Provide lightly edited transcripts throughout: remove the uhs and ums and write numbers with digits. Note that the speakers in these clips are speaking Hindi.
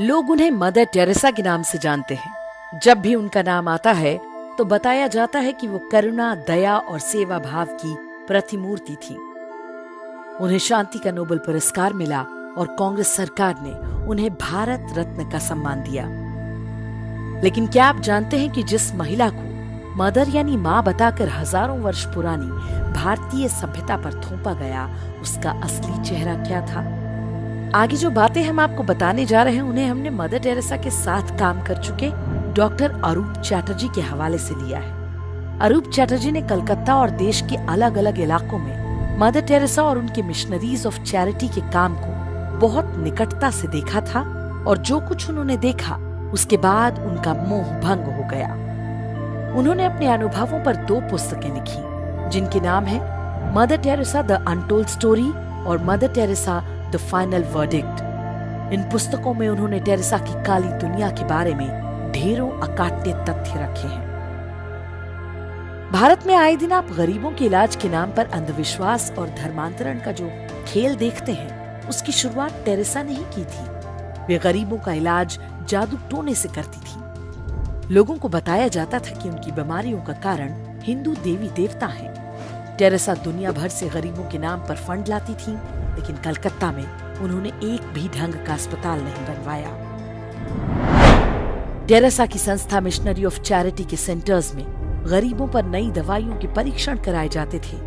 लोग उन्हें मदर टेरेसा के नाम से जानते हैं। जब भी उनका नाम आता है तो बताया जाता है कि वो करुणा, दया और सेवा भाव की प्रतिमूर्ति थी। उन्हें शांति का नोबेल पुरस्कार मिला और कांग्रेस सरकार ने उन्हें भारत रत्न का सम्मान दिया। लेकिन क्या आप जानते हैं कि जिस महिला को मदर यानी माँ बताकर हजारों वर्ष पुरानी भारतीय सभ्यता पर थोपा गया, उसका असली चेहरा क्या था? आगे जो बातें हम आपको बताने जा रहे हैं उन्हें हमने मदर टेरेसा के साथ काम कर चुके डॉक्टर अरूप चैटर्जी के हवाले से लिया है। अरूप चैटर्जी ने कलकत्ता और देश के अलग अलग इलाकों में मदर टेरेसा और उनके मिशनरीज ऑफ चैरिटी के काम को बहुत निकटता से देखा था और जो कुछ उन्होंने देखा उसके बाद उनका मोह भंग हो गया। उन्होंने अपने अनुभवों पर 2 पुस्तकें लिखी जिनके नाम है Mother Teresa the untold story और Mother Teresa the final verdict. इन पुस्तकों में उन्होंने टेरेसा की काली दुनिया के बारे में ढेरों अकाट्य तथ्य रखे हैं। भारत में आए दिन आप गरीबों के इलाज के नाम पर अंधविश्वास और धर्मांतरण का जो खेल देखते हैं उसकी शुरुआत टेरेसा ने ही की थी। वे गरीबों का इलाज जादू टोने से करती थी। लोगों को बताया जाता था कि उनकी बीमारियों का कारण हिंदू देवी देवता हैं। टेरेसा दुनिया भर से गरीबों के नाम पर फंड लाती थी, लेकिन कलकत्ता में उन्होंने एक भी ढंग का अस्पताल नहीं बनवाया। टेरेसा की संस्था मिशनरी ऑफ चैरिटी के सेंटर्स में गरीबों पर नई दवाइयों के परीक्षण कराए जाते थे,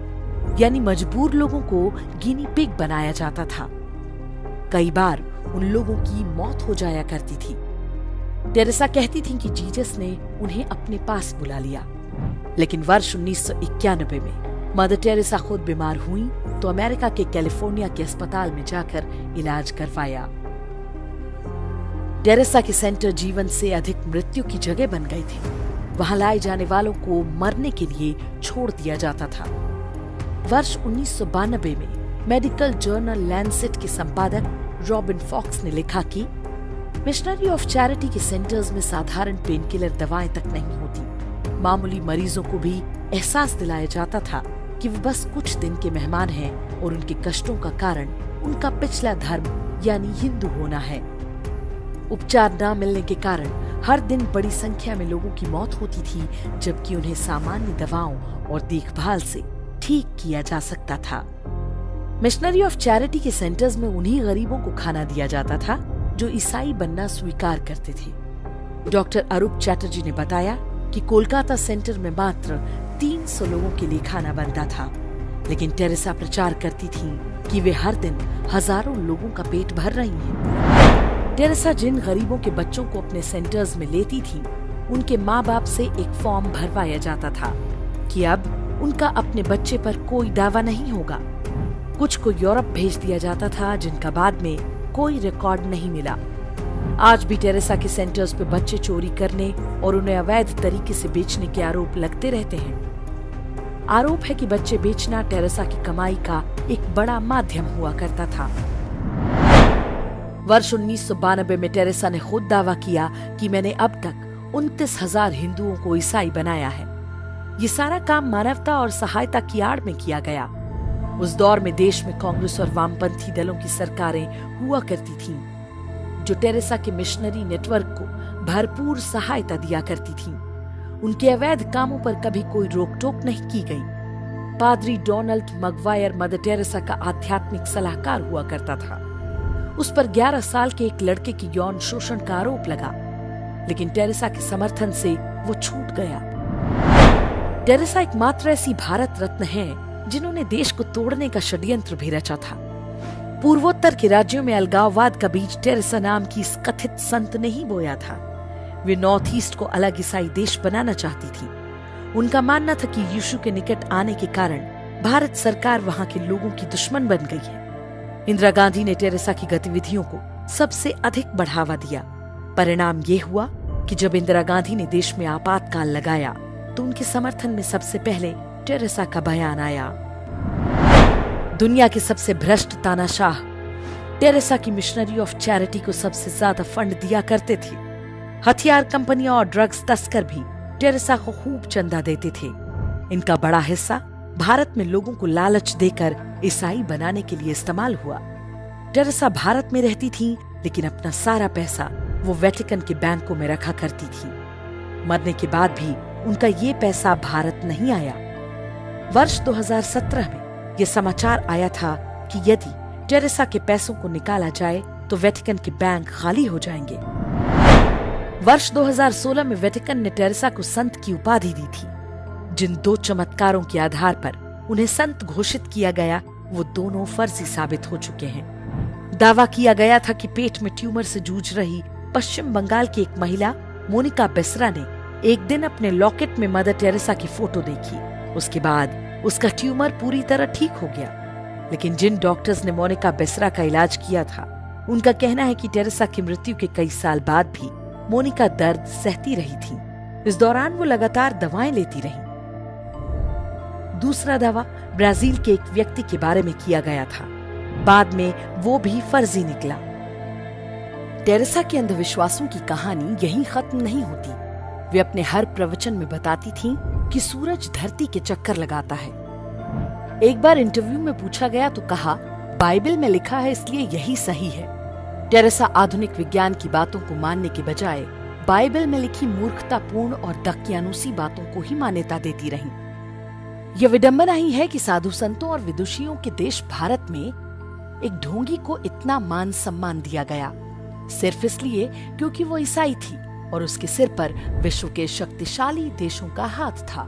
यानी मजबूर लोगों को गिनी पिग बनाया जाता था। कई बार उन लोगों की मौत हो जाया करती थी। टेरेसा कहती थी कि जीसस ने उन्हें अपने पास बुला लिया। लेकिन वर्ष 1991 में मदर टेरेसा खुद बीमार हुई तो अमेरिका के कैलिफोर्निया के अस्पताल में जाकर इलाज करवाया। टेरेसा के सेंटर जीवन से अधिक मृत्यु की जगह बन गए थे। वहां लाए जाने वालों को मरने के लिए छोड़ दिया जाता था। वर्ष 1992 में मेडिकल जर्नल लैंसेट के संपादक रॉबिन फॉक्स ने लिखा कि मिशनरी ऑफ चैरिटी के सेंटर्स में साधारण पेनकिलर दवाएं तक नहीं होती। मामूली मरीजों को भी एहसास दिलाया जाता था कि वो बस कुछ दिन के मेहमान हैं और उनके कष्टों का कारण उनका पिछला धर्म यानी हिंदू होना है। उपचार न मिलने के कारण हर दिन बड़ी संख्या में लोगों की मौत होती थी, जबकि उन्हें सामान्य दवाओं और देखभाल से ठीक किया जा सकता था। मिशनरी ऑफ चैरिटी के सेंटर्स में उन्हीं गरीबों को खाना दिया जाता था जो ईसाई बनना स्वीकार करते थे। डॉक्टर अरूप चैटर्जी ने बताया कि कोलकाता सेंटर में मात्र 300 लोगों के लिए खाना बनता था, लेकिन टेरेसा प्रचार करती थी कि वे हर दिन हजारों लोगों का पेट भर रही हैं। टेरेसा जिन गरीबों के बच्चों को अपने सेंटर्स में लेती थी, उनके माँ बाप से एक फॉर्म भरवाया जाता था कि अब उनका अपने बच्चे पर कोई दावा नहीं होगा। कुछ को यूरोप भेज दिया जाता था, जिनका बाद में कोई रिकॉर्ड नहीं मिला। आज भी टेरेसा के सेंटर्स पे बच्चे चोरी करने और उन्हें अवैध तरीके से बेचने के आरोप लगते रहते हैं। आरोप है कि बच्चे बेचना टेरेसा की कमाई का एक बड़ा माध्यम हुआ करता था। वर्ष 1992 में टेरेसा ने खुद दावा किया कि मैंने अब तक 29,000 हिंदुओं को ईसाई बनाया है। ये सारा काम मानवता और सहायता की आड़ में किया गया। उस दौर में देश में कांग्रेस और वामपंथी दलों की सरकारें हुआ करती थीं, जो टेरेसा के मिशनरी नेटवर्क को भरपूर सहायता दिया करती थीं। उनके अवैध कामों पर कभी कोई रोक टोक नहीं की गई। पादरी डोनाल्ड मगवायर मदर टेरेसा का आध्यात्मिक सलाहकार हुआ करता था। उस पर 11 साल के एक लड़के के यौन शोषण का आरोप लगा, लेकिन टेरेसा के समर्थन से वो छूट गया। टेरेसा एकमात्र ऐसी भारत रत्न है जिन्होंने देश को तोड़ने का षड्यंत्र भी रचा था। पूर्वोत्तर के राज्यों में अलगाववाद का बीज टेरेसा नाम की इस कथित संत ने ही बोया था। वे नॉर्थ ईस्ट को अलग ईसाई देश बनाना चाहती थी। उनका मानना था कि यीशु के निकट आने के कारण भारत सरकार वहां के लोगों की दुश्मन बन गई है। इंदिरा गांधी ने टेरेसा की गतिविधियों को सबसे अधिक बढ़ावा दिया। परिणाम ये हुआ कि जब इंदिरा गांधी ने देश में आपातकाल लगाया तो उनके समर्थन में सबसे पहले टेरेसा का बयान आया। दुनिया के सबसे भ्रष्ट तानाशाह टेरेसा की मिशनरी ऑफ चैरिटी को सबसे ज्यादा फंड दिया करते थे। हथियार कंपनियां और ड्रग्स तस्कर भी टेरेसा को खूब चंदा देते थे। इनका बड़ा हिस्सा भारत में लोगों को लालच देकर ईसाई बनाने के लिए इस्तेमाल हुआ। टेरेसा भारत में रहती थी, लेकिन अपना सारा पैसा वो वेटिकन के बैंकों में रखा करती थी। मरने के बाद भी उनका ये पैसा भारत नहीं आया। वर्ष 2017 में ये समाचार आया था कि यदि टेरेसा के पैसों को निकाला जाए तो वेटिकन के बैंक खाली हो जाएंगे। वर्ष 2016 में वेटिकन ने टेरेसा को संत की उपाधि दी थी। जिन 2 चमत्कारों के आधार पर उन्हें संत घोषित किया गया, वो दोनों फर्जी साबित हो चुके हैं। दावा किया गया था कि पेट में ट्यूमर से जूझ रही पश्चिम बंगाल की एक महिला मोनिका बेसरा ने एक दिन अपने लॉकेट में मदर टेरेसा की फोटो देखी। उसके बाद उसका ट्यूमर पूरी तरह ठीक हो गया। लेकिन जिन डॉक्टर्स ने मोनिका बेसरा का इलाज किया था, उनका कहना है कि टेरेसा की मृत्यु के कई साल बाद भी मोनिका दर्द सहती रही थी। इस दौरान वो लगातार दवाएं लेती रही। दूसरा दावा ब्राजील के एक व्यक्ति के बारे में किया गया था। बाद में वो भी फर्जी निकला। टेरेसा के अंधविश्वासों की कहानी यहीं खत्म नहीं होती। वे अपने हर प्रवचन में बताती थीं कि सूरज धरती के चक्कर लगाता है। एक बार इंटरव्यू में पूछा गया तो कहा, बाइबल में लिखा है इसलिए यही सही है। टेरेसा आधुनिक विज्ञान की बातों को मानने के बजाय बाइबल में लिखी मूर्खतापूर्ण और दकियानुसी बातों को ही मान्यता देती रहीं। यह विडंबना ही है कि साधु संतों और विदुषियों के देश भारत में एक ढोंगी को इतना मान सम्मान दिया गया, सिर्फ इसलिए क्योंकि वो ईसाई थी और उसके सिर पर विश्व के शक्तिशाली देशों का हाथ था।